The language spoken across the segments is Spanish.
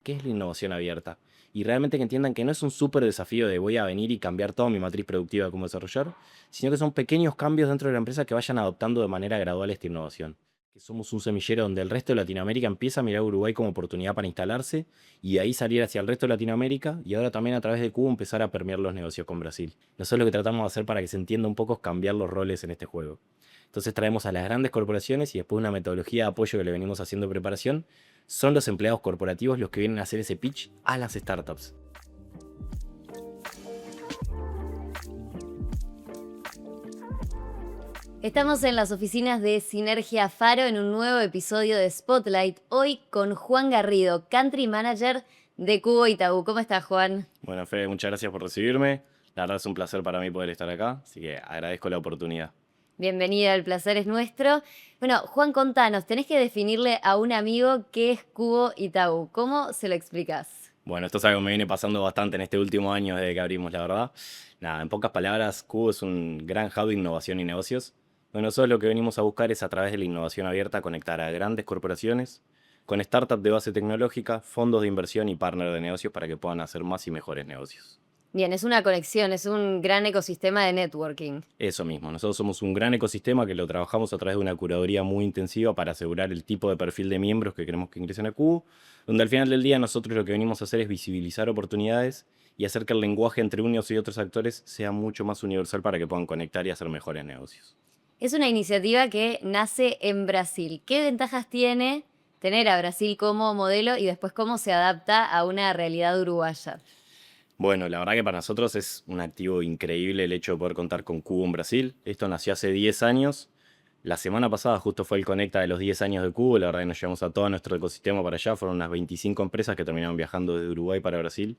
qué es la innovación abierta. Y realmente que entiendan que no es un súper desafío de voy a venir y cambiar toda mi matriz productiva de cómo desarrollar, sino que son pequeños cambios dentro de la empresa que vayan adoptando de manera gradual esta innovación. Que somos un semillero donde el resto de Latinoamérica empieza a mirar a Uruguay como oportunidad para instalarse y de ahí salir hacia el resto de Latinoamérica y ahora también a través de Cubo empezar a permear los negocios con Brasil. Nosotros lo que tratamos de hacer para que se entienda un poco es cambiar los roles en este juego. Entonces traemos a las grandes corporaciones y después una metodología de apoyo que le venimos haciendo preparación. Son los empleados corporativos los que vienen a hacer ese pitch a las startups. Estamos en las oficinas de Sinergia Faro en un nuevo episodio de Spotlight, hoy con Juan Garrido, Country Manager de Cubo Itaú. ¿Cómo estás, Juan? Bueno, Fede, muchas gracias por recibirme. La verdad es un placer para mí poder estar acá, así que agradezco la oportunidad. Bienvenida, el placer es nuestro. Bueno, Juan, contanos, tenés que definirle a un amigo qué es Cubo Itaú. ¿Cómo se lo explicás? Bueno, esto es algo que me viene pasando bastante en este último año desde que abrimos, la verdad. Nada, en pocas palabras, Cubo es un gran hub de innovación y negocios. Bueno, nosotros lo que venimos a buscar es a través de la innovación abierta conectar a grandes corporaciones con startups de base tecnológica, fondos de inversión y partners de negocios para que puedan hacer más y mejores negocios. Bien, es una conexión, es un gran ecosistema de networking. Eso mismo, nosotros somos un gran ecosistema que lo trabajamos a través de una curaduría muy intensiva para asegurar el tipo de perfil de miembros que queremos que ingresen a Cubo, donde al final del día nosotros lo que venimos a hacer es visibilizar oportunidades y hacer que el lenguaje entre unos y otros actores sea mucho más universal para que puedan conectar y hacer mejores negocios. Es una iniciativa que nace en Brasil. ¿Qué ventajas tiene tener a Brasil como modelo y después cómo se adapta a una realidad uruguaya? Bueno, la verdad que para nosotros es un activo increíble el hecho de poder contar con Cubo en Brasil. Esto nació hace 10 años. La semana pasada justo fue el Conecta de los 10 años de Cubo. La verdad que nos llevamos a todo nuestro ecosistema para allá. Fueron unas 25 empresas que terminaron viajando desde Uruguay para Brasil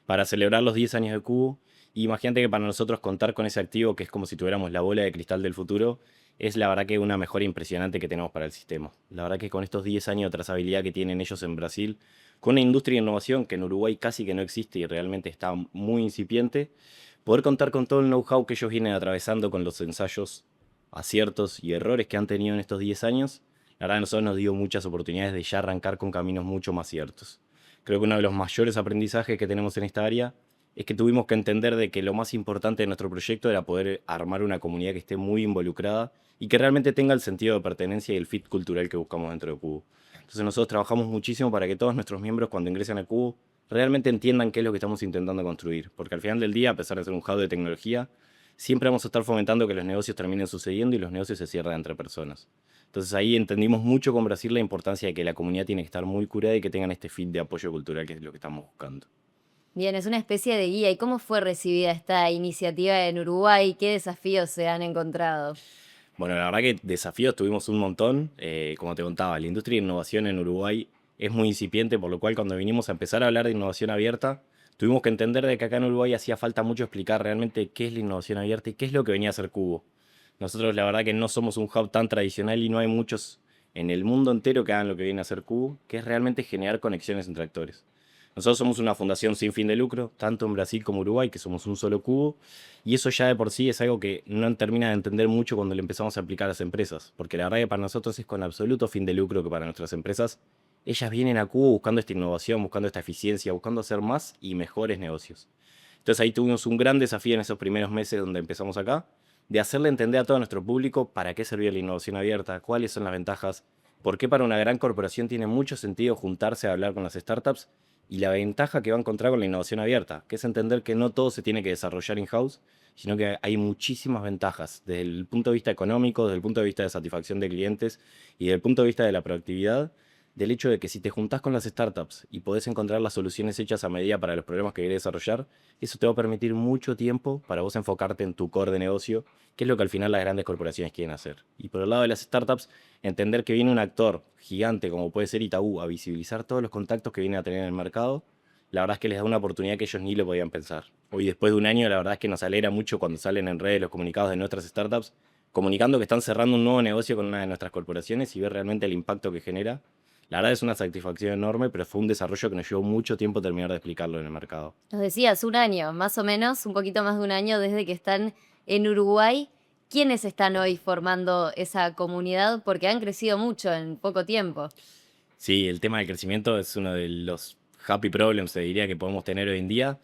para celebrar los 10 años de Cubo. Y imagínate que para nosotros contar con ese activo, que es como si tuviéramos la bola de cristal del futuro, es la verdad que una mejora impresionante que tenemos para el sistema. La verdad que con estos 10 años de trazabilidad que tienen ellos en Brasil, con una industria de innovación que en Uruguay casi que no existe y realmente está muy incipiente, poder contar con todo el know-how que ellos vienen atravesando con los ensayos, aciertos y errores que han tenido en estos 10 años, la verdad a nosotros nos dio muchas oportunidades de ya arrancar con caminos mucho más ciertos. Creo que uno de los mayores aprendizajes que tenemos en esta área es que tuvimos que entender de que lo más importante de nuestro proyecto era poder armar una comunidad que esté muy involucrada y que realmente tenga el sentido de pertenencia y el fit cultural que buscamos dentro de Cubo. Entonces nosotros trabajamos muchísimo para que todos nuestros miembros cuando ingresen a Cubo realmente entiendan qué es lo que estamos intentando construir, porque al final del día, a pesar de ser un hub de tecnología, siempre vamos a estar fomentando que los negocios terminen sucediendo y los negocios se cierren entre personas. Entonces ahí entendimos mucho con Brasil la importancia de que la comunidad tiene que estar muy curada y que tengan este fit de apoyo cultural que es lo que estamos buscando. Bien, es una especie de guía. ¿Y cómo fue recibida esta iniciativa en Uruguay? ¿Qué desafíos se han encontrado? Bueno, la verdad que desafíos tuvimos un montón. Como te contaba, la industria de innovación en Uruguay es muy incipiente, por lo cual cuando vinimos a empezar a hablar de innovación abierta, tuvimos que entender de que acá en Uruguay hacía falta mucho explicar realmente qué es la innovación abierta y qué es lo que venía a hacer Cubo. Nosotros la verdad que no somos un hub tan tradicional y no hay muchos en el mundo entero que hagan lo que viene a hacer Cubo, que es realmente generar conexiones entre actores. Nosotros somos una fundación sin fin de lucro, tanto en Brasil como Uruguay, que somos un solo cubo, y eso ya de por sí es algo que no termina de entender mucho cuando le empezamos a aplicar a las empresas, porque la verdad que para nosotros es con absoluto fin de lucro que para nuestras empresas, ellas vienen a cubo buscando esta innovación, buscando esta eficiencia, buscando hacer más y mejores negocios. Entonces ahí tuvimos un gran desafío en esos primeros meses donde empezamos acá, de hacerle entender a todo nuestro público para qué servía la innovación abierta, cuáles son las ventajas, por qué para una gran corporación tiene mucho sentido juntarse a hablar con las startups y la ventaja que va a encontrar con la innovación abierta, que es entender que no todo se tiene que desarrollar in-house, sino que hay muchísimas ventajas desde el punto de vista económico, desde el punto de vista de satisfacción de clientes y desde el punto de vista de la productividad, del hecho de que si te juntás con las startups y podés encontrar las soluciones hechas a medida para los problemas que querés desarrollar, eso te va a permitir mucho tiempo para vos enfocarte en tu core de negocio, que es lo que al final las grandes corporaciones quieren hacer. Y por el lado de las startups, entender que viene un actor gigante como puede ser Itaú a visibilizar todos los contactos que viene a tener en el mercado, la verdad es que les da una oportunidad que ellos ni lo podían pensar. Hoy después de un año, la verdad es que nos alegra mucho cuando salen en redes los comunicados de nuestras startups, comunicando que están cerrando un nuevo negocio con una de nuestras corporaciones y ver realmente el impacto que genera. La verdad es una satisfacción enorme, pero fue un desarrollo que nos llevó mucho tiempo terminar de explicarlo en el mercado. Nos decías un año, más o menos, un poquito más de un año desde que están en Uruguay. ¿Quiénes están hoy formando esa comunidad? Porque han crecido mucho en poco tiempo. Sí, el tema del crecimiento es uno de los happy problems, te diría, que podemos tener hoy en día.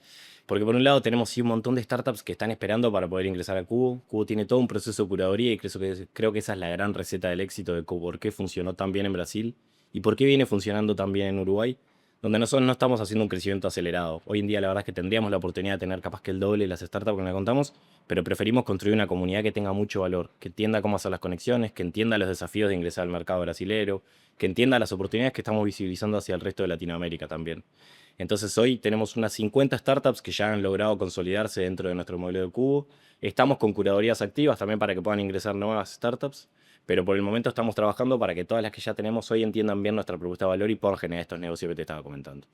Porque por un lado tenemos sí un montón de startups que están esperando para poder ingresar a Cubo. Cubo tiene todo un proceso de curaduría y creo que esa es la gran receta del éxito de Cubo. ¿Por qué funcionó tan bien en Brasil? ¿Y por qué viene funcionando tan bien en Uruguay? Donde nosotros no estamos haciendo un crecimiento acelerado. Hoy en día la verdad es que tendríamos la oportunidad de tener capaz que el doble de las startups que nos contamos, pero preferimos construir una comunidad que tenga mucho valor, que entienda cómo hacer las conexiones, que entienda los desafíos de ingresar al mercado brasilero, que entienda las oportunidades que estamos visibilizando hacia el resto de Latinoamérica también. Entonces hoy tenemos unas 50 startups que ya han logrado consolidarse dentro de nuestro modelo de Cubo. Estamos con curadurías activas también para que puedan ingresar nuevas startups, pero por el momento estamos trabajando para que todas las que ya tenemos hoy entiendan bien nuestra propuesta de valor y puedan generar estos negocios que te estaba comentando.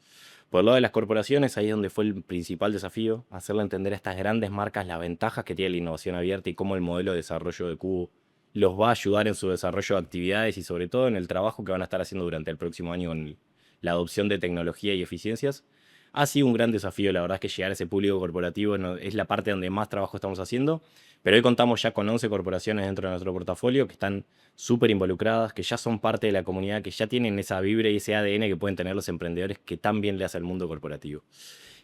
Por el lado de las corporaciones, ahí es donde fue el principal desafío, hacerle entender a estas grandes marcas las ventajas que tiene la innovación abierta y cómo el modelo de desarrollo de Cubo los va a ayudar en su desarrollo de actividades y sobre todo en el trabajo que van a estar haciendo durante el próximo año con la adopción de tecnología y eficiencias. Ha sido un gran desafío, la verdad es que llegar a ese público corporativo es la parte donde más trabajo estamos haciendo, pero hoy contamos ya con 11 corporaciones dentro de nuestro portafolio que están súper involucradas, que ya son parte de la comunidad, que ya tienen esa vibra y ese ADN que pueden tener los emprendedores que tan bien le hace al mundo corporativo.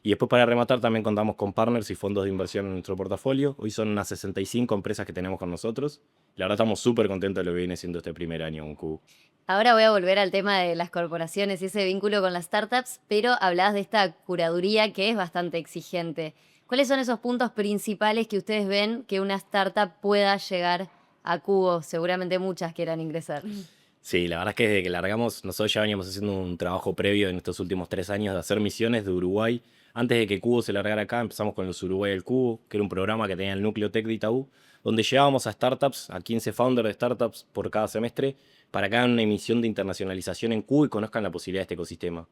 Y después para rematar también contamos con partners y fondos de inversión en nuestro portafolio. Hoy son unas 65 empresas que tenemos con nosotros. La verdad estamos súper contentos de lo que viene siendo este primer año con Cubo. Ahora voy a volver al tema de las corporaciones y ese vínculo con las startups, pero hablabas de esta curaduría que es bastante exigente. ¿Cuáles son esos puntos principales que ustedes ven que una startup pueda llegar a Cubo? Seguramente muchas quieran ingresar. Sí, la verdad es que desde que largamos, nosotros ya veníamos haciendo un trabajo previo en estos últimos 3 años de hacer misiones de Uruguay. Antes de que Cubo se largara acá, empezamos con los Uruguay del Cubo, que era un programa que tenía el núcleo Tech de Itaú, donde llevábamos a startups, a 15 founders de startups por cada semestre, para que hagan una emisión de internacionalización en Cubo y conozcan la posibilidad de este ecosistema.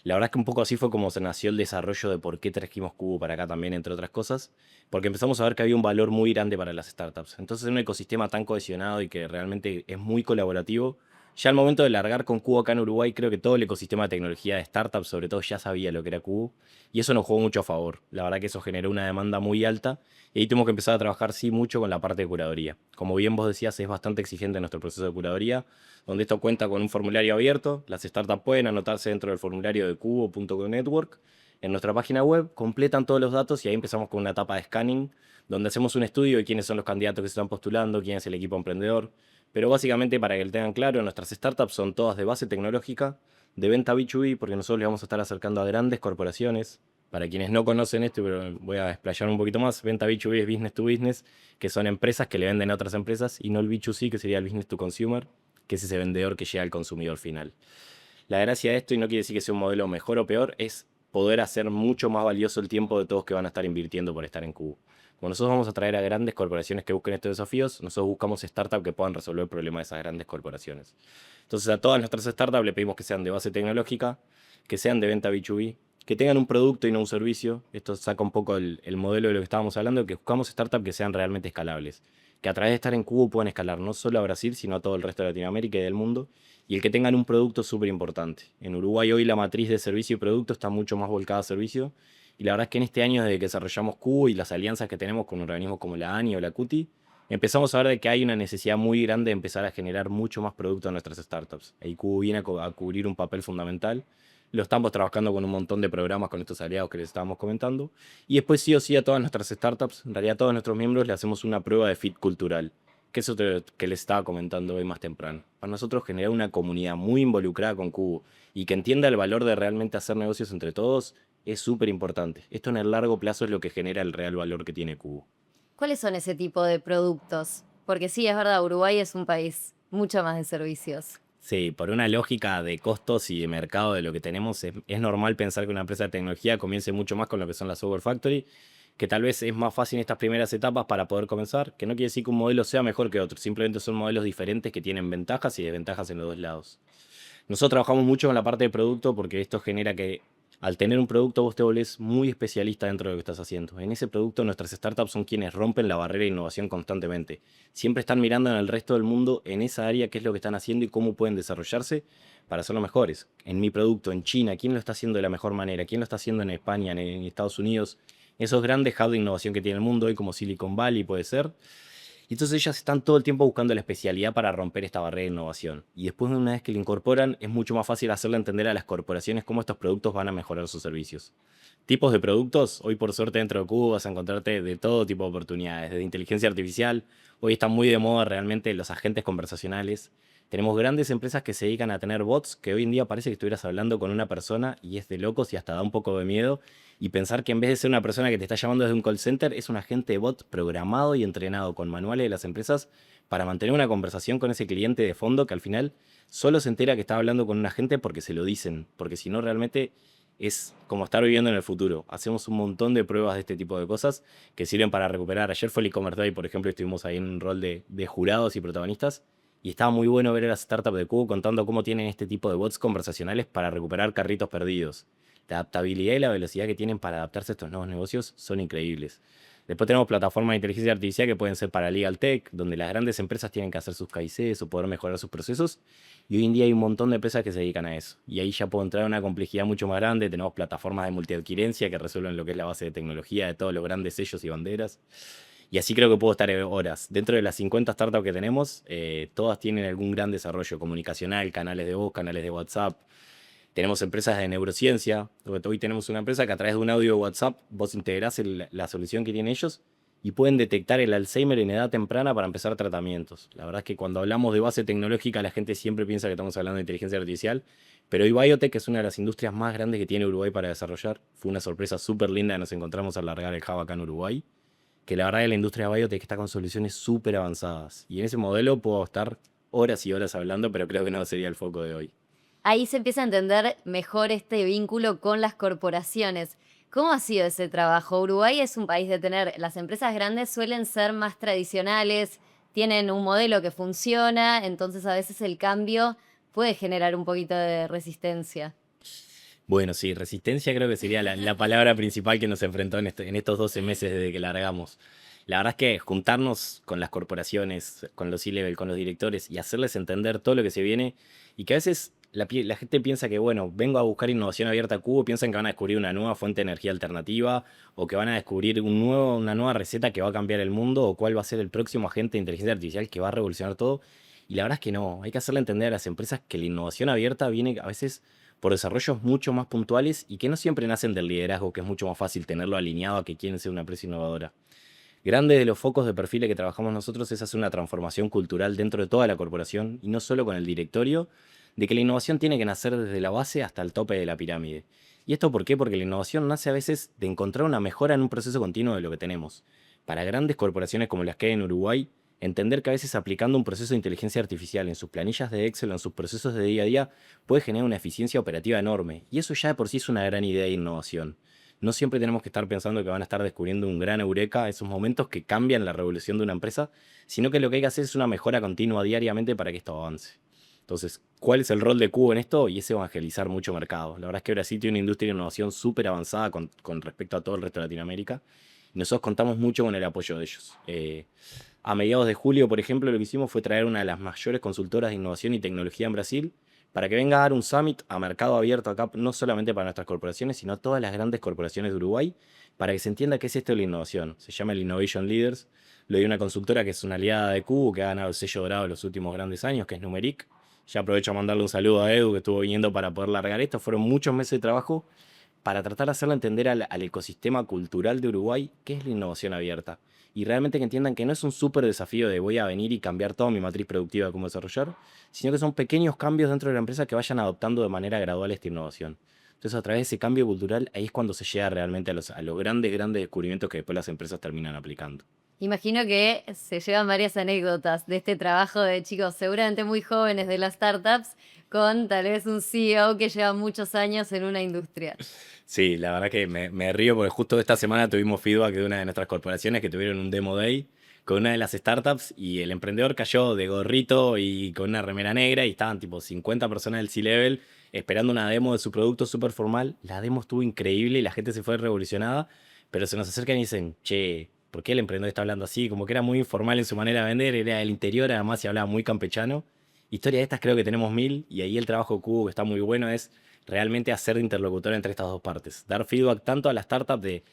La verdad es que un poco así fue como se nació el desarrollo de por qué trajimos Cubo para acá también, entre otras cosas, porque empezamos a ver que había un valor muy grande para las startups. Entonces, en un ecosistema tan cohesionado y que realmente es muy colaborativo, ya al momento de largar con Cubo acá en Uruguay, creo que todo el ecosistema de tecnología de startups, sobre todo, ya sabía lo que era Cubo, y eso nos jugó mucho a favor. La verdad que eso generó una demanda muy alta, y ahí tuvimos que empezar a trabajar, sí, mucho con la parte de curaduría. Como bien vos decías, es bastante exigente nuestro proceso de curaduría, donde esto cuenta con un formulario abierto. Las startups pueden anotarse dentro del formulario de cubo.network. En nuestra página web completan todos los datos y ahí empezamos con una etapa de scanning, donde hacemos un estudio de quiénes son los candidatos que se están postulando, quién es el equipo emprendedor. Pero básicamente, para que lo tengan claro, nuestras startups son todas de base tecnológica, de venta B2B, porque nosotros les vamos a estar acercando a grandes corporaciones. Para quienes no conocen esto, pero voy a explayar un poquito más, venta B2B es business to business, que son empresas que le venden a otras empresas, y no el B2C, que sería el business to consumer, que es ese vendedor que llega al consumidor final. La gracia de esto, y no quiere decir que sea un modelo mejor o peor, es poder hacer mucho más valioso el tiempo de todos que van a estar invirtiendo por estar en Cubo. Como nosotros vamos a traer a grandes corporaciones que busquen estos desafíos, nosotros buscamos startups que puedan resolver el problema de esas grandes corporaciones. Entonces a todas nuestras startups le pedimos que sean de base tecnológica, que sean de venta B2B, que tengan un producto y no un servicio. Esto saca un poco el modelo de lo que estábamos hablando, que buscamos startups que sean realmente escalables, que a través de estar en Cubo puedan escalar no solo a Brasil, sino a todo el resto de Latinoamérica y del mundo, y el que tengan un producto súper importante. En Uruguay hoy la matriz de servicio y producto está mucho más volcada a servicio, y la verdad es que en este año, desde que desarrollamos Cubo y las alianzas que tenemos con organismos como la ANI o la CUTI, empezamos a ver de que hay una necesidad muy grande de empezar a generar mucho más producto en nuestras startups. Ahí Cubo viene a cubrir un papel fundamental. Lo estamos trabajando con un montón de programas con estos aliados que les estábamos comentando. Y después sí o sí a todas nuestras startups, en realidad a todos nuestros miembros, le hacemos una prueba de fit cultural, que es eso que les estaba comentando hoy más temprano. Para nosotros generar una comunidad muy involucrada con Cubo y que entienda el valor de realmente hacer negocios entre todos es súper importante. Esto en el largo plazo es lo que genera el real valor que tiene Cubo. ¿Cuáles son ese tipo de productos? Porque sí, es verdad, Uruguay es un país mucho más de servicios. Sí, por una lógica de costos y de mercado de lo que tenemos, es normal pensar que una empresa de tecnología comience mucho más con lo que son las software factory, que tal vez es más fácil en estas primeras etapas para poder comenzar, que no quiere decir que un modelo sea mejor que otro, simplemente son modelos diferentes que tienen ventajas y desventajas en los dos lados. Nosotros trabajamos mucho con la parte de producto porque esto genera que al tener un producto vos te volvés muy especialista dentro de lo que estás haciendo. En ese producto nuestras startups son quienes rompen la barrera de innovación constantemente. Siempre están mirando en el resto del mundo en esa área qué es lo que están haciendo y cómo pueden desarrollarse para ser los mejores. En mi producto, en China, ¿quién lo está haciendo de la mejor manera? ¿Quién lo está haciendo en España, en Estados Unidos? Esos grandes hubs de innovación que tiene el mundo hoy como Silicon Valley puede ser. Y entonces ellas están todo el tiempo buscando la especialidad para romper esta barrera de innovación. Y después de una vez que lo incorporan, es mucho más fácil hacerle entender a las corporaciones cómo estos productos van a mejorar sus servicios. Tipos de productos, hoy por suerte dentro de Cubo vas a encontrarte de todo tipo de oportunidades, desde inteligencia artificial, hoy están muy de moda realmente los agentes conversacionales. Tenemos grandes empresas que se dedican a tener bots que hoy en día parece que estuvieras hablando con una persona y es de locos y hasta da un poco de miedo. Y pensar que en vez de ser una persona que te está llamando desde un call center, es un agente bot programado y entrenado con manuales de las empresas para mantener una conversación con ese cliente de fondo que al final solo se entera que está hablando con un agente porque se lo dicen, porque si no realmente es como estar viviendo en el futuro. Hacemos un montón de pruebas de este tipo de cosas que sirven para recuperar. Ayer fue el e-commerce day, por ejemplo, estuvimos ahí en un rol de jurados y protagonistas. Y estaba muy bueno ver a las startups de Cubo contando cómo tienen este tipo de bots conversacionales para recuperar carritos perdidos. La adaptabilidad y la velocidad que tienen para adaptarse a estos nuevos negocios son increíbles. Después tenemos plataformas de inteligencia artificial que pueden ser para legal tech, donde las grandes empresas tienen que hacer sus KICs o poder mejorar sus procesos. Y hoy en día hay un montón de empresas que se dedican a eso. Y ahí ya puedo entrar en una complejidad mucho más grande. Tenemos plataformas de multiadquirencia que resuelven lo que es la base de tecnología de todos los grandes sellos y banderas. Y así creo que puedo estar horas. Dentro de las 50 startups que tenemos, todas tienen algún gran desarrollo comunicacional, canales de voz, canales de WhatsApp. Tenemos empresas de neurociencia. Hoy tenemos una empresa que a través de un audio de WhatsApp vos integrás la solución que tienen ellos y pueden detectar el Alzheimer en edad temprana para empezar tratamientos. La verdad es que cuando hablamos de base tecnológica la gente siempre piensa que estamos hablando de inteligencia artificial, pero hoy Biotech es una de las industrias más grandes que tiene Uruguay para desarrollar. Fue una sorpresa súper linda que nos encontramos al largar el hub acá en Uruguay, que la verdad es que la industria de biotech está con soluciones súper avanzadas. Y en ese modelo puedo estar horas y horas hablando, pero creo que no sería el foco de hoy. Ahí se empieza a entender mejor este vínculo con las corporaciones. ¿Cómo ha sido ese trabajo? Uruguay es un país de tener, las empresas grandes suelen ser más tradicionales, tienen un modelo que funciona, entonces a veces el cambio puede generar un poquito de resistencia. Bueno, sí, resistencia creo que sería la palabra principal que nos enfrentó en estos 12 meses desde que largamos. La verdad es que juntarnos con las corporaciones, con los C-level, con los directores y hacerles entender todo lo que se viene y que a veces la gente piensa que, bueno, vengo a buscar innovación abierta a Cubo, piensan que van a descubrir una nueva fuente de energía alternativa o que van a descubrir una nueva receta que va a cambiar el mundo o cuál va a ser el próximo agente de inteligencia artificial que va a revolucionar todo. Y la verdad es que no, hay que hacerle entender a las empresas que la innovación abierta viene a veces por desarrollos mucho más puntuales y que no siempre nacen del liderazgo, que es mucho más fácil tenerlo alineado a que quieren ser una empresa innovadora. Grande de los focos de perfiles que trabajamos nosotros es hacer una transformación cultural dentro de toda la corporación y no solo con el directorio, de que la innovación tiene que nacer desde la base hasta el tope de la pirámide. ¿Y esto por qué? Porque la innovación nace a veces de encontrar una mejora en un proceso continuo de lo que tenemos. Para grandes corporaciones como las que hay en Uruguay, entender que a veces aplicando un proceso de inteligencia artificial en sus planillas de Excel o en sus procesos de día a día puede generar una eficiencia operativa enorme. Y eso ya de por sí es una gran idea de innovación. No siempre tenemos que estar pensando que van a estar descubriendo un gran eureka, esos momentos que cambian la revolución de una empresa, sino que lo que hay que hacer es una mejora continua diariamente para que esto avance. Entonces, ¿cuál es el rol de Cubo en esto? Y es evangelizar mucho mercado. La verdad es que Brasil tiene una industria de innovación súper avanzada con respecto a todo el resto de Latinoamérica. Y nosotros contamos mucho con el apoyo de ellos. A mediados de julio, por ejemplo, lo que hicimos fue traer una de las mayores consultoras de innovación y tecnología en Brasil para que venga a dar un summit a mercado abierto acá, no solamente para nuestras corporaciones, sino a todas las grandes corporaciones de Uruguay, para que se entienda qué es esto de la innovación. Se llama el Innovation Leaders. Lo dio una consultora que es una aliada de Cubo, que ha ganado el sello dorado en los últimos grandes años, que es Numeric. Ya aprovecho a mandarle un saludo a Edu, que estuvo viniendo para poder largar esto. Fueron muchos meses de trabajo para tratar de hacerle entender al ecosistema cultural de Uruguay qué es la innovación abierta. Y realmente que entiendan que no es un súper desafío de voy a venir y cambiar toda mi matriz productiva de cómo desarrollar, sino que son pequeños cambios dentro de la empresa que vayan adoptando de manera gradual esta innovación. Entonces, a través de ese cambio cultural, ahí es cuando se llega realmente a los grandes, grandes descubrimientos que después las empresas terminan aplicando. Imagino que se llevan varias anécdotas de este trabajo de chicos seguramente muy jóvenes de las startups con tal vez un CEO que lleva muchos años en una industria. Sí, la verdad que me río porque justo esta semana tuvimos feedback de una de nuestras corporaciones que tuvieron un demo day con una de las startups y el emprendedor cayó de gorrito y con una remera negra y estaban tipo 50 personas del C-Level esperando una demo de su producto súper formal. La demo estuvo increíble y la gente se fue revolucionada, pero se nos acercan y dicen, che, ¿por qué el emprendedor está hablando así? Como que era muy informal en su manera de vender, era del interior además y hablaba muy campechano. Historias de estas creo que tenemos mil y ahí el trabajo de Cubo que está muy bueno es realmente hacer de interlocutor entre estas dos partes. Dar feedback tanto a la startup de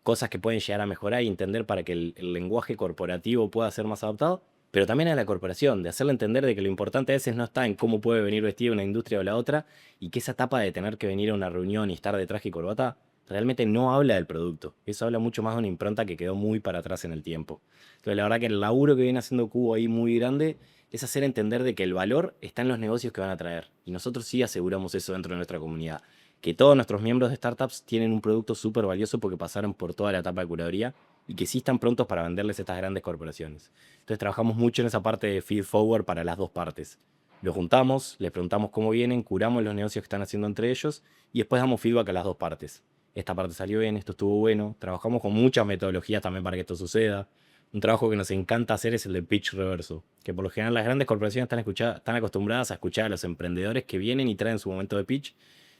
cosas que pueden llegar a mejorar y entender para que el lenguaje corporativo pueda ser más adaptado, pero también a la corporación, de hacerle entender de que lo importante a veces no está en cómo puede venir vestida una industria o la otra, y que esa etapa de tener que venir a una reunión y estar de traje y corbata realmente no habla del producto. Eso habla mucho más de una impronta que quedó muy para atrás en el tiempo. Entonces, la verdad que el laburo que viene haciendo Cubo ahí muy grande es hacer entender de que el valor está en los negocios que van a traer. Y nosotros sí aseguramos eso dentro de nuestra comunidad. Que todos nuestros miembros de startups tienen un producto súper valioso porque pasaron por toda la etapa de curaduría y que sí están prontos para venderles a estas grandes corporaciones. Entonces trabajamos mucho en esa parte de feed forward para las dos partes. Los juntamos, les preguntamos cómo vienen, curamos los negocios que están haciendo entre ellos y después damos feedback a las dos partes. Esta parte salió bien, esto estuvo bueno. Trabajamos con muchas metodologías también para que esto suceda. Un trabajo que nos encanta hacer es el de pitch reverso, que por lo general las grandes corporaciones están acostumbradas a escuchar a los emprendedores que vienen y traen su momento de pitch.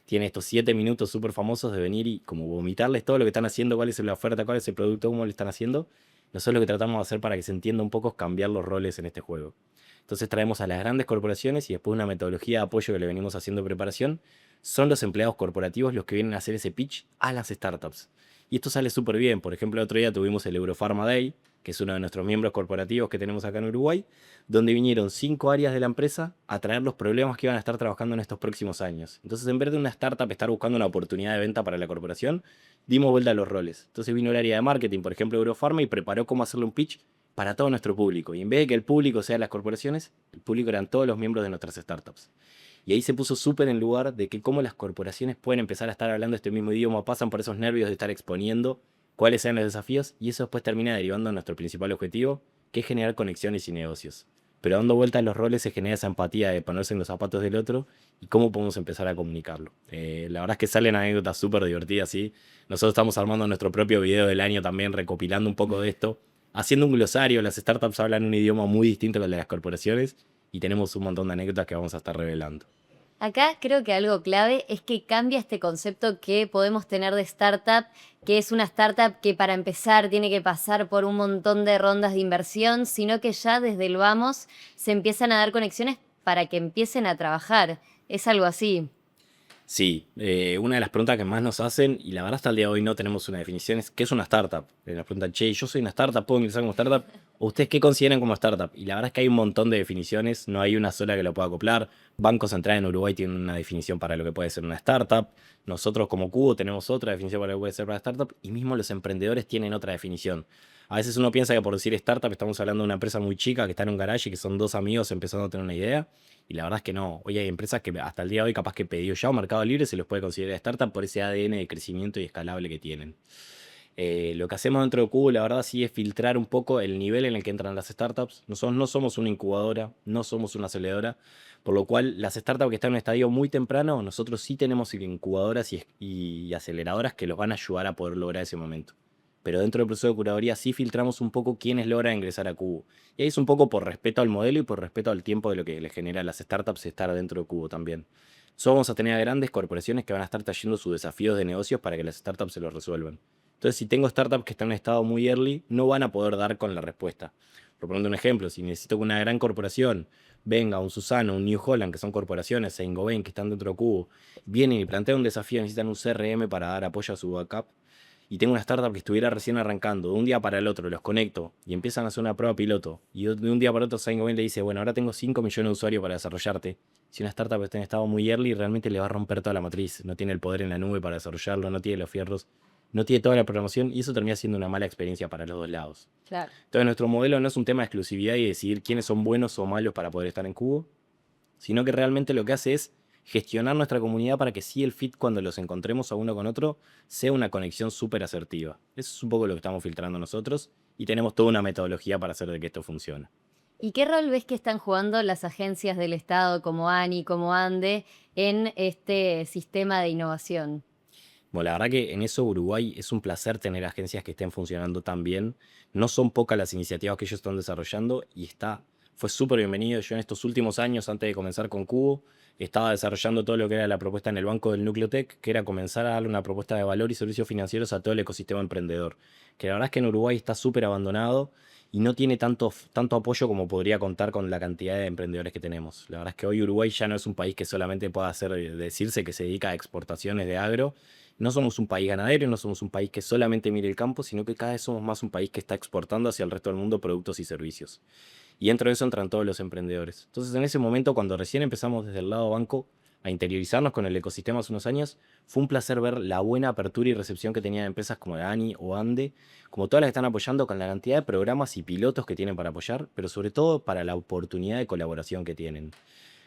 Tienen estos 7 minutos súper famosos de venir y como vomitarles todo lo que están haciendo, cuál es la oferta, cuál es el producto, cómo lo están haciendo. Nosotros lo que tratamos de hacer para que se entienda un poco es cambiar los roles en este juego. Entonces traemos a las grandes corporaciones y después una metodología de apoyo que le venimos haciendo preparación. Son los empleados corporativos los que vienen a hacer ese pitch a las startups. Y esto sale súper bien. Por ejemplo, el otro día tuvimos el Europharma Day, que es uno de nuestros miembros corporativos que tenemos acá en Uruguay, donde vinieron 5 áreas de la empresa a traer los problemas que iban a estar trabajando en estos próximos años. Entonces, en vez de una startup estar buscando una oportunidad de venta para la corporación, dimos vuelta a los roles. Entonces vino el área de marketing, por ejemplo, Europharma, y preparó cómo hacerle un pitch para todo nuestro público. Y en vez de que el público sea las corporaciones, el público eran todos los miembros de nuestras startups. Y ahí se puso súper en lugar de que cómo las corporaciones pueden empezar a estar hablando este mismo idioma, pasan por esos nervios de estar exponiendo cuáles sean los desafíos, y eso después termina derivando en nuestro principal objetivo, que es generar conexiones y negocios. Pero dando vuelta a los roles se genera esa empatía de ponerse en los zapatos del otro y cómo podemos empezar a comunicarlo. La verdad es que salen anécdotas súper divertidas, ¿sí? Nosotros estamos armando nuestro propio video del año también, recopilando un poco de esto, haciendo un glosario. Las startups hablan un idioma muy distinto al de las corporaciones y tenemos un montón de anécdotas que vamos a estar revelando. Acá creo que algo clave es que cambia este concepto que podemos tener de startup, que es una startup que para empezar tiene que pasar por un montón de rondas de inversión, sino que ya desde el vamos se empiezan a dar conexiones para que empiecen a trabajar. Es algo así. Sí, una de las preguntas que más nos hacen, y la verdad hasta el día de hoy no tenemos una definición, es ¿qué es una startup? Nos preguntan, che, yo soy una startup, ¿puedo ingresar como startup? ¿O ustedes qué consideran como startup? Y la verdad es que hay un montón de definiciones, no hay una sola que lo pueda acoplar. Banco Central en Uruguay tiene una definición para lo que puede ser una startup. Nosotros como Cubo tenemos otra definición para lo que puede ser una startup. Y mismo los emprendedores tienen otra definición. A veces uno piensa que por decir startup estamos hablando de una empresa muy chica que está en un garage y que son dos amigos empezando a tener una idea. Y la verdad es que no. Hoy hay empresas que hasta el día de hoy capaz que pedido ya o Mercado Libre se los puede considerar startup por ese ADN de crecimiento y escalable que tienen. Lo que hacemos dentro de Cubo, la verdad, sí es filtrar un poco el nivel en el que entran las startups. Nosotros no somos una incubadora, no somos una aceleradora, por lo cual las startups que están en un estadio muy temprano, nosotros sí tenemos incubadoras y aceleradoras que los van a ayudar a poder lograr ese momento. Pero dentro del proceso de curaduría sí filtramos un poco quiénes logran ingresar a Cubo. Y ahí es un poco por respeto al modelo y por respeto al tiempo de lo que les genera a las startups estar dentro de Cubo también. Solo vamos a tener a grandes corporaciones que van a estar trayendo sus desafíos de negocios para que las startups se los resuelvan. Entonces, si tengo startups que están en un estado muy early, no van a poder dar con la respuesta. Por poner un ejemplo, si necesito que una gran corporación venga, un Susano, un New Holland, que son corporaciones, Saint-Gobain, que están dentro de Cubo, vienen y plantean un desafío, necesitan un CRM para dar apoyo a su backup, y tengo una startup que estuviera recién arrancando, de un día para el otro los conecto y empiezan a hacer una prueba piloto, y de un día para otro Saint-Gobain le dice, bueno, ahora tengo 5 millones de usuarios para desarrollarte. Si una startup está en estado muy early, realmente le va a romper toda la matriz. No tiene el poder en la nube para desarrollarlo, no tiene los fierros, no tiene toda la programación, y eso termina siendo una mala experiencia para los dos lados. Claro. Entonces nuestro modelo no es un tema de exclusividad y decidir quiénes son buenos o malos para poder estar en Cubo, sino que realmente lo que hace es gestionar nuestra comunidad para que sí el fit cuando los encontremos a uno con otro sea una conexión súper asertiva. Eso es un poco lo que estamos filtrando nosotros y tenemos toda una metodología para hacer de que esto funcione. ¿Y qué rol ves que están jugando las agencias del Estado como ANI, como ANDE, en este sistema de innovación? Bueno, la verdad que en eso Uruguay es un placer tener agencias que estén funcionando tan bien. No son pocas las iniciativas que ellos están desarrollando y fue súper bienvenido. Yo en estos últimos años, antes de comenzar con Cubo, estaba desarrollando todo lo que era la propuesta en el banco del Nucleotec, que era comenzar a darle una propuesta de valor y servicios financieros a todo el ecosistema emprendedor. Que la verdad es que en Uruguay está súper abandonado y no tiene tanto apoyo como podría contar con la cantidad de emprendedores que tenemos. La verdad es que hoy Uruguay ya no es un país que solamente pueda decirse que se dedica a exportaciones de agro, No somos un país ganadero, no somos un país que solamente mire el campo, sino que cada vez somos más un país que está exportando hacia el resto del mundo productos y servicios. Y dentro de eso entran todos los emprendedores. Entonces, en ese momento, cuando recién empezamos desde el lado banco a interiorizarnos con el ecosistema hace unos años, fue un placer ver la buena apertura y recepción que tenían empresas como ANI o Ande, como todas las que están apoyando, con la cantidad de programas y pilotos que tienen para apoyar, pero sobre todo para la oportunidad de colaboración que tienen.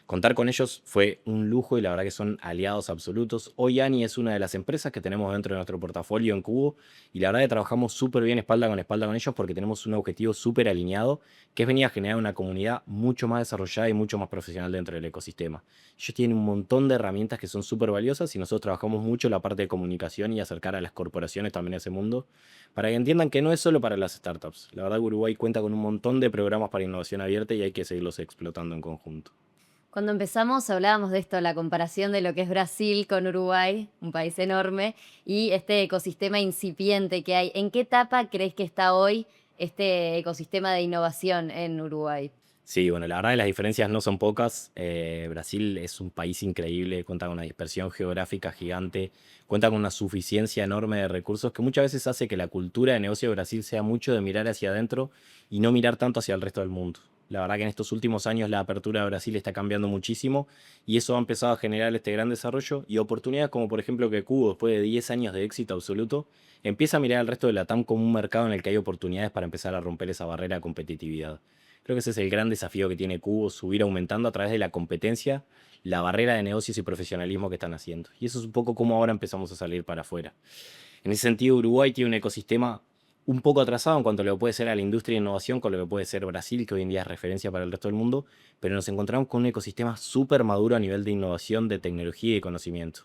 Contar con ellos fue un lujo y la verdad que son aliados absolutos. Hoy ANI es una de las empresas que tenemos dentro de nuestro portafolio en Cubo y la verdad que trabajamos súper bien espalda con ellos porque tenemos un objetivo súper alineado, que es venir a generar una comunidad mucho más desarrollada y mucho más profesional dentro del ecosistema. Ellos tienen un montón de herramientas que son súper valiosas y nosotros trabajamos mucho la parte de comunicación y acercar a las corporaciones también a ese mundo para que entiendan que no es solo para las startups. La verdad que Uruguay cuenta con un montón de programas para innovación abierta y hay que seguirlos explotando en conjunto. Cuando empezamos hablábamos de esto, la comparación de lo que es Brasil con Uruguay, un país enorme, y este ecosistema incipiente que hay. ¿En qué etapa crees que está hoy este ecosistema de innovación en Uruguay? Sí, bueno, la verdad que las diferencias no son pocas. Brasil es un país increíble, cuenta con una dispersión geográfica gigante, cuenta con una suficiencia enorme de recursos que muchas veces hace que la cultura de negocio de Brasil sea mucho de mirar hacia adentro y no mirar tanto hacia el resto del mundo. La verdad que en estos últimos años la apertura de Brasil está cambiando muchísimo y eso ha empezado a generar este gran desarrollo y oportunidades como por ejemplo que Cubo, después de 10 años de éxito absoluto, empieza a mirar al resto de la TAM como un mercado en el que hay oportunidades para empezar a romper esa barrera de competitividad. Creo que ese es el gran desafío que tiene Cubo, subir aumentando a través de la competencia la barrera de negocios y profesionalismo que están haciendo. Y eso es un poco como ahora empezamos a salir para afuera. En ese sentido, Uruguay tiene un ecosistema un poco atrasado en cuanto a lo que puede ser a la industria de innovación con lo que puede ser Brasil, que hoy en día es referencia para el resto del mundo, pero nos encontramos con un ecosistema súper maduro a nivel de innovación, de tecnología y de conocimiento.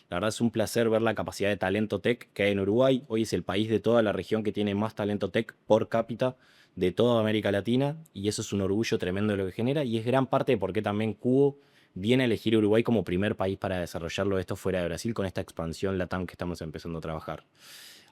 La verdad es un placer ver la capacidad de talento tech que hay en Uruguay. Hoy es el país de toda la región que tiene más talento tech por cápita de toda América Latina y eso es un orgullo tremendo de lo que genera y es gran parte de por qué también Cubo viene a elegir Uruguay como primer país para desarrollarlo esto fuera de Brasil con esta expansión LATAM que estamos empezando a trabajar.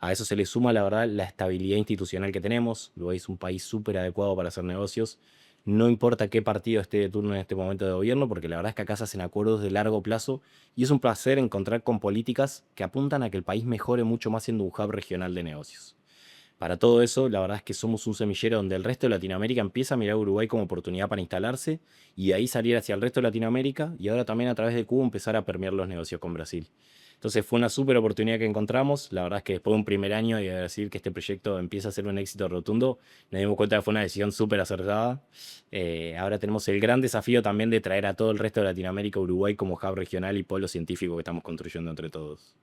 A eso se le suma, la verdad, la estabilidad institucional que tenemos. Uruguay es un país súper adecuado para hacer negocios. No importa qué partido esté de turno en este momento de gobierno, porque la verdad es que acá se hacen acuerdos de largo plazo y es un placer encontrar con políticas que apuntan a que el país mejore mucho más siendo un hub regional de negocios. Para todo eso, la verdad es que somos un semillero donde el resto de Latinoamérica empieza a mirar a Uruguay como oportunidad para instalarse y de ahí salir hacia el resto de Latinoamérica y ahora también a través de Cuba empezar a permear los negocios con Brasil. Entonces fue una súper oportunidad que encontramos. La verdad es que después de un primer año y de decir que este proyecto empieza a ser un éxito rotundo, nos dimos cuenta que fue una decisión súper acertada. Ahora tenemos el gran desafío también de traer a todo el resto de Latinoamérica a Uruguay como hub regional y polo científico que estamos construyendo entre todos.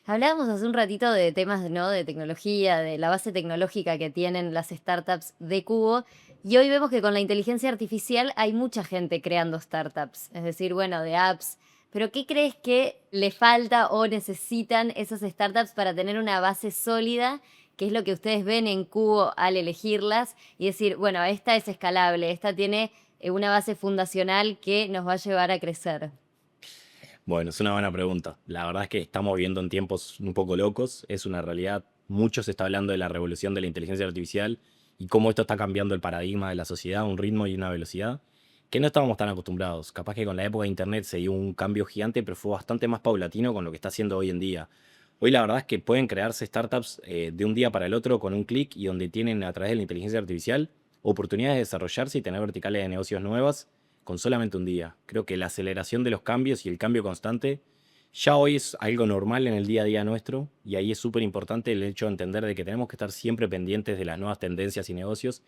Hablábamos hace un ratito de temas, ¿no? De tecnología, de la base tecnológica que tienen las startups de Cubo, y hoy vemos que con la inteligencia artificial hay mucha gente creando startups, es decir, bueno, de apps. Pero ¿qué crees que le falta o necesitan esas startups para tener una base sólida? ¿Qué es lo que ustedes ven en Cubo al elegirlas? Y decir, bueno, esta es escalable, esta tiene una base fundacional que nos va a llevar a crecer. Bueno, es una buena pregunta. La verdad es que estamos viviendo en tiempos un poco locos, es una realidad. Mucho se está hablando de la revolución de la inteligencia artificial y cómo esto está cambiando el paradigma de la sociedad a un ritmo y una velocidad que no estábamos tan acostumbrados. Capaz que con la época de Internet se dio un cambio gigante, pero fue bastante más paulatino con lo que está haciendo hoy en día. Hoy la verdad es que pueden crearse startups de un día para el otro con un clic y donde tienen a través de la inteligencia artificial oportunidades de desarrollarse y tener verticales de negocios nuevas con solamente un día. Creo que la aceleración de los cambios y el cambio constante ya hoy es algo normal en el día a día nuestro y ahí es súper importante el hecho de entender de que tenemos que estar siempre pendientes de las nuevas tendencias y negocios.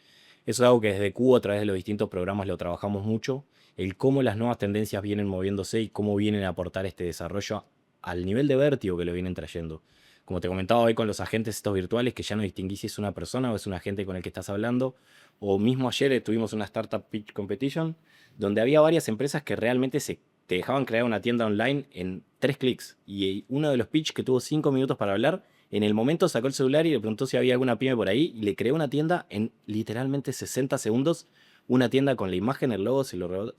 Eso es algo que desde Cubo a través de los distintos programas lo trabajamos mucho, el cómo las nuevas tendencias vienen moviéndose y cómo vienen a aportar este desarrollo al nivel de vértigo que lo vienen trayendo. Como te comentaba hoy con los agentes estos virtuales, que ya no distinguís si es una persona o es un agente con el que estás hablando, o mismo ayer tuvimos una Startup Pitch Competition, donde había varias empresas que realmente te dejaban crear una tienda online en 3 clics. Y uno de los pitch que tuvo 5 minutos para hablar, en el momento sacó el celular y le preguntó si había alguna pyme por ahí y le creó una tienda en literalmente 60 segundos, una tienda con la imagen, el logo, se lo rebotó.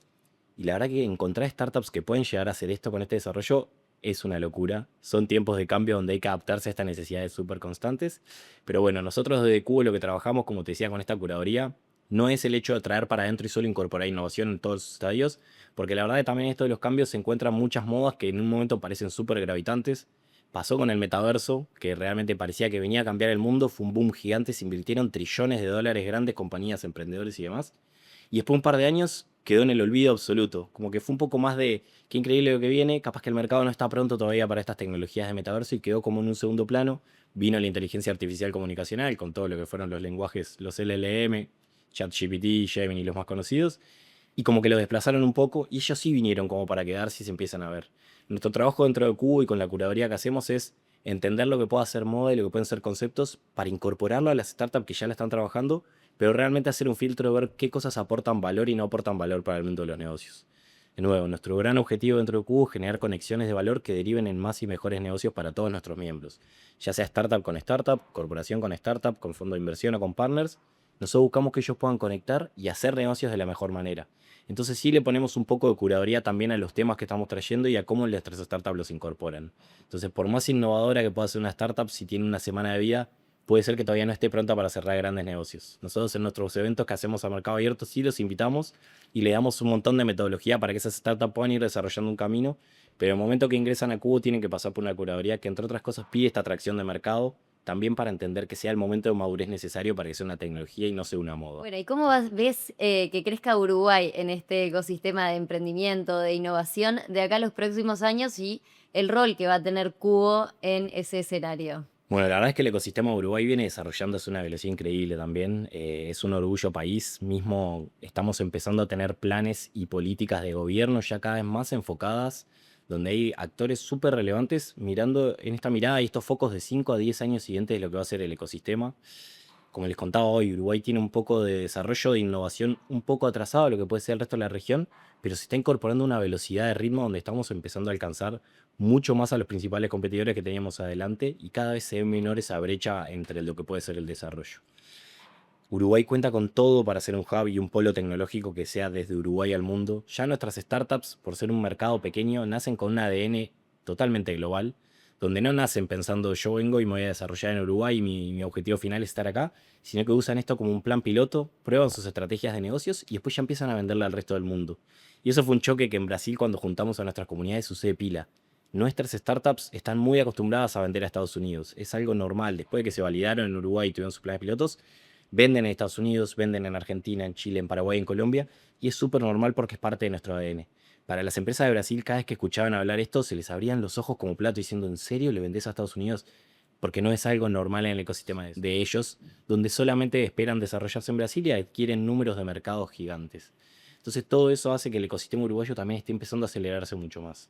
Y la verdad que encontrar startups que pueden llegar a hacer esto con este desarrollo es una locura. Son tiempos de cambio donde hay que adaptarse a estas necesidades súper constantes. Pero bueno, nosotros desde Cubo lo que trabajamos, como te decía, con esta curaduría, no es el hecho de traer para adentro y solo incorporar innovación en todos los estadios, porque la verdad que también esto de los cambios se encuentran muchas modas que en un momento parecen súper gravitantes, Pasó con el metaverso, que realmente parecía que venía a cambiar el mundo, fue un boom gigante, se invirtieron trillones de dólares, grandes compañías, emprendedores y demás. Y después de un par de años quedó en el olvido absoluto. Como que fue un poco más de qué increíble lo que viene, capaz que el mercado no está pronto todavía para estas tecnologías de metaverso y quedó como en un segundo plano. Vino la inteligencia artificial comunicacional con todo lo que fueron los lenguajes, los LLM, ChatGPT, Gemini, los más conocidos, y como que lo desplazaron un poco y ellos sí vinieron como para quedarse y se empiezan a ver. Nuestro trabajo dentro de Cubo y con la curaduría que hacemos es entender lo que pueda ser moda y lo que pueden ser conceptos para incorporarlo a las startups que ya la están trabajando, pero realmente hacer un filtro de ver qué cosas aportan valor y no aportan valor para el mundo de los negocios. De nuevo, nuestro gran objetivo dentro de Cubo es generar conexiones de valor que deriven en más y mejores negocios para todos nuestros miembros, ya sea startup con startup, corporación con startup, con fondo de inversión o con partners. Nosotros buscamos que ellos puedan conectar y hacer negocios de la mejor manera. Entonces sí le ponemos un poco de curaduría también a los temas que estamos trayendo y a cómo nuestras startups los incorporan. Entonces, por más innovadora que pueda ser una startup, si tiene una semana de vida, puede ser que todavía no esté pronta para cerrar grandes negocios. Nosotros en nuestros eventos que hacemos a mercado abierto sí los invitamos y le damos un montón de metodología para que esas startups puedan ir desarrollando un camino, pero en el momento que ingresan a Cubo tienen que pasar por una curaduría que entre otras cosas pide esta atracción de mercado, también para entender que sea el momento de madurez necesario para que sea una tecnología y no sea una moda. Bueno, ¿y cómo ves que crezca Uruguay en este ecosistema de emprendimiento, de innovación de acá a los próximos años y el rol que va a tener Cubo en ese escenario? Bueno, la verdad es que el ecosistema de Uruguay viene desarrollándose a una velocidad increíble también. Es un orgullo país. Mismo estamos empezando a tener planes y políticas de gobierno ya cada vez más enfocadas, donde hay actores súper relevantes mirando en esta mirada y estos focos de 5 a 10 años siguientes de lo que va a ser el ecosistema. Como les contaba hoy, Uruguay tiene un poco de desarrollo de innovación un poco atrasado a lo que puede ser el resto de la región, pero se está incorporando una velocidad de ritmo donde estamos empezando a alcanzar mucho más a los principales competidores que teníamos adelante y cada vez se ve menor esa brecha entre lo que puede ser el desarrollo. Uruguay cuenta con todo para ser un hub y un polo tecnológico que sea desde Uruguay al mundo. Ya nuestras startups, por ser un mercado pequeño, nacen con un ADN totalmente global, donde no nacen pensando yo vengo y me voy a desarrollar en Uruguay y mi objetivo final es estar acá, sino que usan esto como un plan piloto, prueban sus estrategias de negocios y después ya empiezan a venderla al resto del mundo. Y eso fue un choque que en Brasil cuando juntamos a nuestras comunidades sucede pila. Nuestras startups están muy acostumbradas a vender a Estados Unidos. Es algo normal. Después de que se validaron en Uruguay y tuvieron sus planes pilotos, venden en Estados Unidos, venden en Argentina, en Chile, en Paraguay, en Colombia, y es súper normal porque es parte de nuestro ADN. Para las empresas de Brasil, cada vez que escuchaban hablar esto, se les abrían los ojos como plato diciendo, ¿en serio le vendés a Estados Unidos? Porque no es algo normal en el ecosistema de ellos, donde solamente esperan desarrollarse en Brasil y adquieren números de mercados gigantes. Entonces todo eso hace que el ecosistema uruguayo también esté empezando a acelerarse mucho más.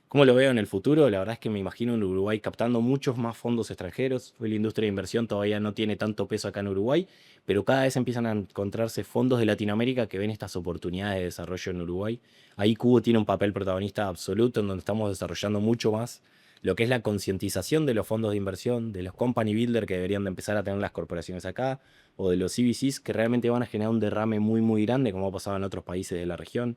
¿Cómo lo veo en el futuro? La verdad es que me imagino en Uruguay captando muchos más fondos extranjeros. Hoy la industria de inversión todavía no tiene tanto peso acá en Uruguay, pero cada vez empiezan a encontrarse fondos de Latinoamérica que ven estas oportunidades de desarrollo en Uruguay. Ahí Cubo tiene un papel protagonista absoluto en donde estamos desarrollando mucho más lo que es la concientización de los fondos de inversión, de los company builder que deberían de empezar a tener las corporaciones acá, o de los CVCs que realmente van a generar un derrame muy muy grande como ha pasado en otros países de la región.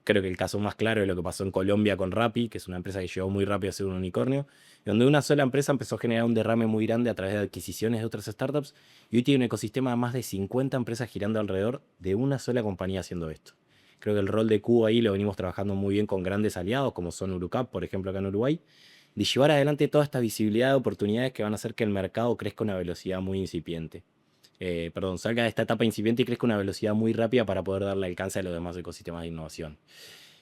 Creo que el caso más claro es lo que pasó en Colombia con Rappi, que es una empresa que llegó muy rápido a ser un unicornio, donde una sola empresa empezó a generar un derrame muy grande a través de adquisiciones de otras startups y hoy tiene un ecosistema de más de 50 empresas girando alrededor de una sola compañía haciendo esto. Creo que el rol de Cubo ahí lo venimos trabajando muy bien con grandes aliados, como son Urucap, por ejemplo, acá en Uruguay, de llevar adelante toda esta visibilidad de oportunidades que van a hacer que el mercado crezca a una velocidad muy incipiente. Salga de esta etapa incipiente y crezca a una velocidad muy rápida para poder darle alcance a los demás ecosistemas de innovación.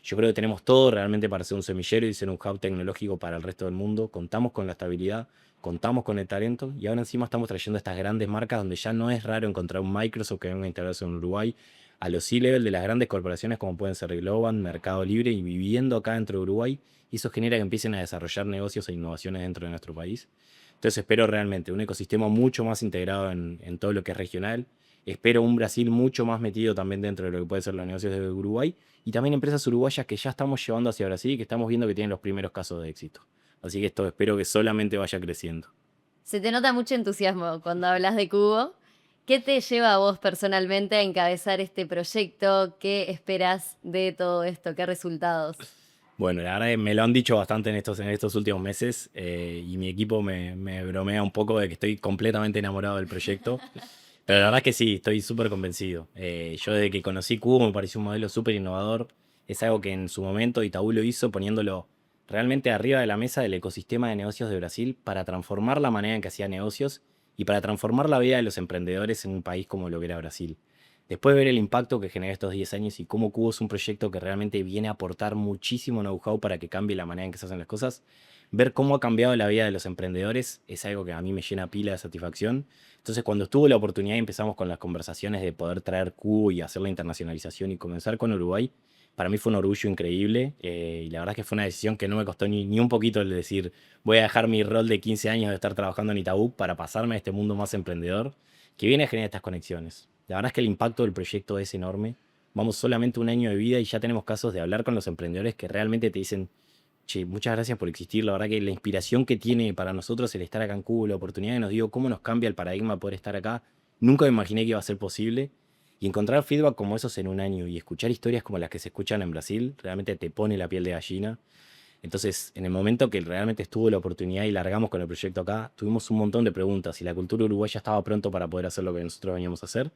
Yo creo que tenemos todo realmente para ser un semillero y ser un hub tecnológico para el resto del mundo. Contamos con la estabilidad, contamos con el talento y ahora encima estamos trayendo estas grandes marcas donde ya no es raro encontrar un Microsoft que venga a instalarse en Uruguay, a los C-level de las grandes corporaciones como pueden ser Globant, Mercado Libre y viviendo acá dentro de Uruguay. Y eso genera que empiecen a desarrollar negocios e innovaciones dentro de nuestro país. Entonces espero realmente un ecosistema mucho más integrado en todo lo que es regional. Espero un Brasil mucho más metido también dentro de lo que pueden ser los negocios de Uruguay y también empresas uruguayas que ya estamos llevando hacia Brasil y que estamos viendo que tienen los primeros casos de éxito. Así que esto espero que solamente vaya creciendo. Se te nota mucho entusiasmo cuando hablas de Cubo. ¿Qué te lleva a vos personalmente a encabezar este proyecto? ¿Qué esperas de todo esto? ¿Qué resultados? Bueno, la verdad que me lo han dicho bastante en estos últimos meses y mi equipo me bromea un poco de que estoy completamente enamorado del proyecto. Pero la verdad es que sí, estoy súper convencido. Yo desde que conocí Cubo me pareció un modelo súper innovador. Es algo que en su momento Itaú lo hizo poniéndolo realmente arriba de la mesa del ecosistema de negocios de Brasil para transformar la manera en que hacía negocios y para transformar la vida de los emprendedores en un país como lo que era Brasil. Después de ver el impacto que generó estos 10 años y cómo Cubo es un proyecto que realmente viene a aportar muchísimo know-how para que cambie la manera en que se hacen las cosas, ver cómo ha cambiado la vida de los emprendedores es algo que a mí me llena pila de satisfacción. Entonces, cuando estuvo la oportunidad y empezamos con las conversaciones de poder traer Cubo y hacer la internacionalización y comenzar con Uruguay, para mí fue un orgullo increíble y la verdad es que fue una decisión que no me costó ni un poquito el decir voy a dejar mi rol de 15 años de estar trabajando en Itaú para pasarme a este mundo más emprendedor que viene a generar estas conexiones. La verdad es que el impacto del proyecto es enorme. Vamos solamente un año de vida y ya tenemos casos de hablar con los emprendedores que realmente te dicen, che, muchas gracias por existir. La verdad que la inspiración que tiene para nosotros el estar acá en Cuba, la oportunidad que nos dio, cómo nos cambia el paradigma poder estar acá, nunca me imaginé que iba a ser posible. Y encontrar feedback como esos en un año y escuchar historias como las que se escuchan en Brasil, realmente te pone la piel de gallina. Entonces, en el momento que realmente estuvo la oportunidad y largamos con el proyecto acá, tuvimos un montón de preguntas y la cultura uruguaya estaba pronto para poder hacer lo que nosotros veníamos a hacer.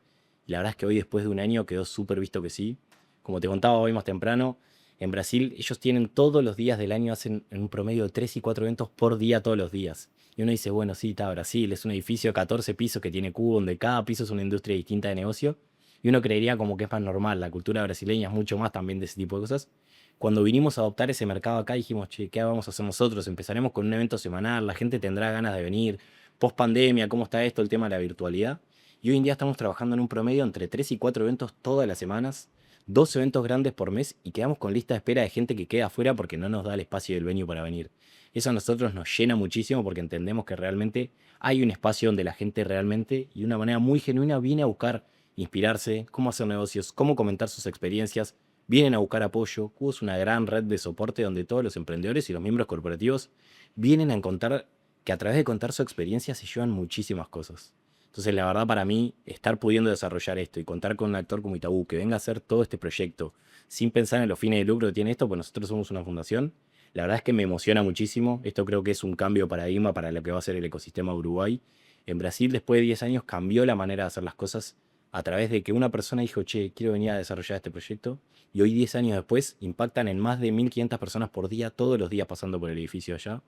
Y la verdad es que hoy, después de un año, quedó súper visto que sí. Como te contaba hoy más temprano, en Brasil ellos tienen todos los días del año, hacen en un promedio de 3 y 4 eventos por día todos los días. Y uno dice, bueno, sí, está Brasil, es un edificio de 14 pisos que tiene cubo, donde cada piso es una industria distinta de negocio. Y uno creería como que es más normal, la cultura brasileña es mucho más también de ese tipo de cosas. Cuando vinimos a adoptar ese mercado acá dijimos, che, ¿qué vamos a hacer nosotros? Empezaremos con un evento semanal, la gente tendrá ganas de venir. Post pandemia, ¿cómo está esto? El tema de la virtualidad. Y hoy en día estamos trabajando en un promedio entre 3 y 4 eventos todas las semanas, 2 eventos grandes por mes y quedamos con lista de espera de gente que queda afuera porque no nos da el espacio del venue para venir. Eso a nosotros nos llena muchísimo porque entendemos que realmente hay un espacio donde la gente realmente y de una manera muy genuina viene a buscar inspirarse, cómo hacer negocios, cómo comentar sus experiencias, vienen a buscar apoyo. Cubo es una gran red de soporte donde todos los emprendedores y los miembros corporativos vienen a encontrar que a través de contar su experiencia se llevan muchísimas cosas. Entonces, la verdad, para mí, estar pudiendo desarrollar esto y contar con un actor como Itaú que venga a hacer todo este proyecto sin pensar en los fines de lucro que tiene esto, pues nosotros somos una fundación, la verdad es que me emociona muchísimo. Esto creo que es un cambio de paradigma para lo que va a ser el ecosistema de Uruguay. En Brasil, después de 10 años, cambió la manera de hacer las cosas a través de que una persona dijo, che, quiero venir a desarrollar este proyecto. Y hoy, 10 años después, impactan en más de 1.500 personas por día, todos los días pasando por el edificio allá.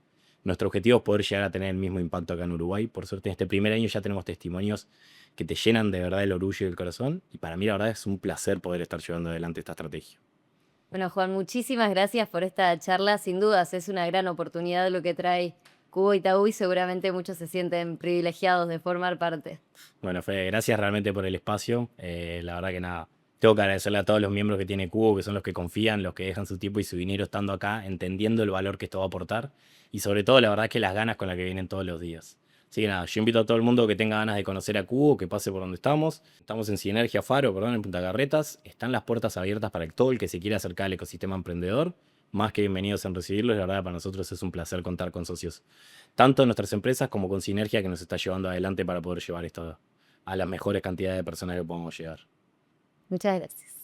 Nuestro objetivo es poder llegar a tener el mismo impacto acá en Uruguay. Por suerte, en este primer año ya tenemos testimonios que te llenan de verdad el orgullo y el corazón. Y para mí, la verdad, es un placer poder estar llevando adelante esta estrategia. Bueno, Juan, muchísimas gracias por esta charla. Sin dudas es una gran oportunidad lo que trae Cubo Itaú y seguramente muchos se sienten privilegiados de formar parte. Bueno, Fede, gracias realmente por el espacio. La verdad que nada, tengo que agradecerle a todos los miembros que tiene Cubo, que son los que confían, los que dejan su tiempo y su dinero estando acá, entendiendo el valor que esto va a aportar. Y sobre todo, la verdad que las ganas con las que vienen todos los días. Así que nada, yo invito a todo el mundo que tenga ganas de conocer a Cubo, que pase por donde estamos. Estamos en Sinergia Faro, perdón, en Punta Carretas. Están las puertas abiertas para todo el que se quiera acercar al ecosistema emprendedor. Más que bienvenidos en recibirlos. La verdad, para nosotros es un placer contar con socios, tanto en nuestras empresas como con Sinergia, que nos está llevando adelante para poder llevar esto a las mejores cantidades de personas que podamos llegar. Muchas gracias.